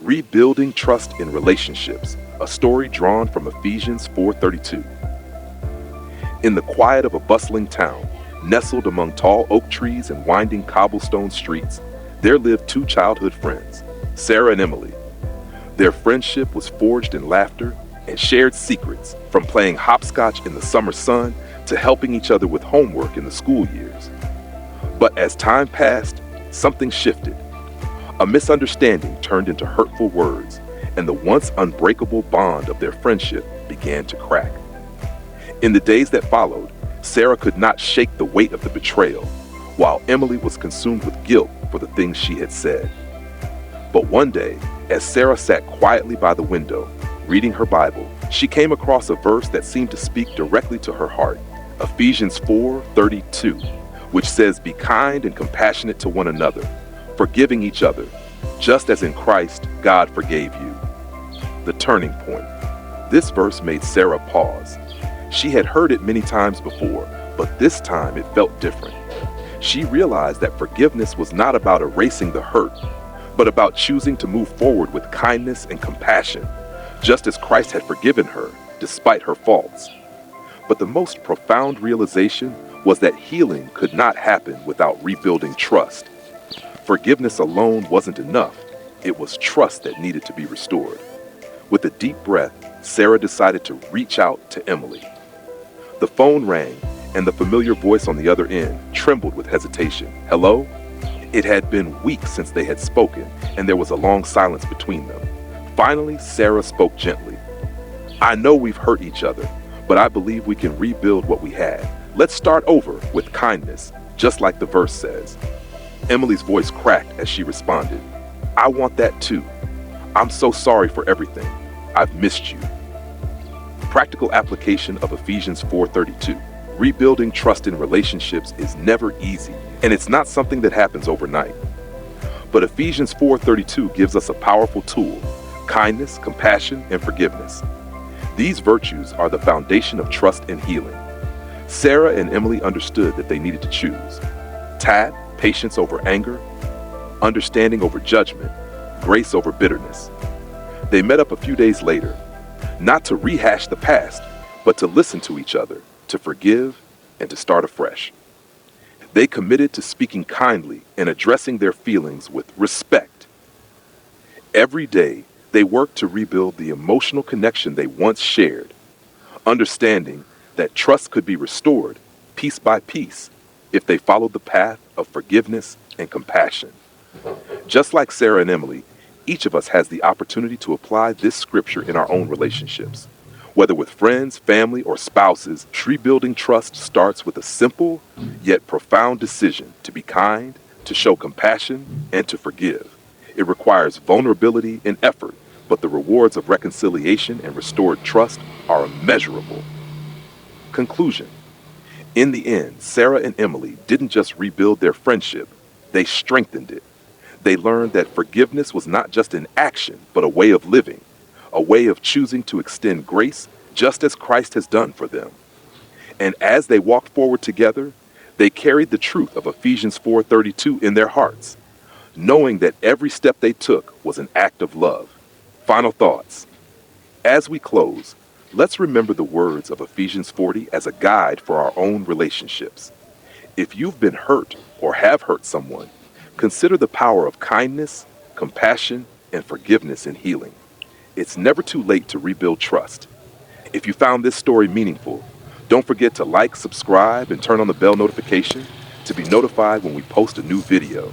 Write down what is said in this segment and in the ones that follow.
Rebuilding Trust in Relationships, a story drawn from Ephesians 4:32. In the quiet of a bustling town, nestled among tall oak trees and winding cobblestone streets, there lived two childhood friends, Sarah and Emily. Their friendship was forged in laughter and shared secrets, from playing hopscotch in the summer sun to helping each other with homework in the school years. But as time passed, something shifted. A misunderstanding turned into hurtful words, and the once unbreakable bond of their friendship began to crack. In the days that followed, Sarah could not shake the weight of the betrayal, while Emily was consumed with guilt for the things she had said. But one day, as Sarah sat quietly by the window, reading her Bible, she came across a verse that seemed to speak directly to her heart, Ephesians 4:32, which says, "Be kind and compassionate to one another, forgiving each other, just as in Christ God forgave you." The turning point. This verse made Sarah pause. She had heard it many times before, but this time it felt different. She realized that forgiveness was not about erasing the hurt, but about choosing to move forward with kindness and compassion, just as Christ had forgiven her, despite her faults. But the most profound realization was that healing could not happen without rebuilding trust. Forgiveness alone wasn't enough. It was trust that needed to be restored. With a deep breath, Sarah decided to reach out to Emily. The phone rang, and the familiar voice on the other end trembled with hesitation. "Hello?" It had been weeks since they had spoken, and there was a long silence between them. Finally, Sarah spoke gently. "I know we've hurt each other, but I believe we can rebuild what we had. Let's start over with kindness, just like the verse says." Emily's voice cracked as she responded, "I want that too. I'm so sorry for everything. I've missed you." Practical application of Ephesians 4:32. Rebuilding trust in relationships is never easy, and it's not something that happens overnight. But Ephesians 4:32 gives us a powerful tool: kindness, compassion, and forgiveness. These virtues are the foundation of trust and healing. Sarah and Emily understood that they needed to choose: tact, patience over anger, understanding over judgment, grace over bitterness. They met up a few days later, not to rehash the past, but to listen to each other, to forgive, and to start afresh. They committed to speaking kindly and addressing their feelings with respect. Every day, they worked to rebuild the emotional connection they once shared, understanding that trust could be restored piece by piece if they followed the path of forgiveness and compassion. Just like Sarah and Emily, each of us has the opportunity to apply this scripture in our own relationships. Whether with friends, family, or spouses, rebuilding trust starts with a simple yet profound decision to be kind, to show compassion, and to forgive. It requires vulnerability and effort, but the rewards of reconciliation and restored trust are immeasurable. Conclusion. In the end, Sarah and Emily didn't just rebuild their friendship, they strengthened it. They learned that forgiveness was not just an action, but a way of living, a way of choosing to extend grace just as Christ has done for them. And as they walked forward together, they carried the truth of Ephesians 4:32 in their hearts, knowing that every step they took was an act of love. Final thoughts. As we close, let's remember the words of Ephesians 40 as a guide for our own relationships. If you've been hurt or have hurt someone, consider the power of kindness, compassion, and forgiveness in healing. It's never too late to rebuild trust. If you found this story meaningful, don't forget to like, subscribe, and turn on the bell notification to be notified when we post a new video.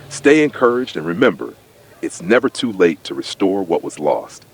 Stay encouraged, and remember, it's never too late to restore what was lost.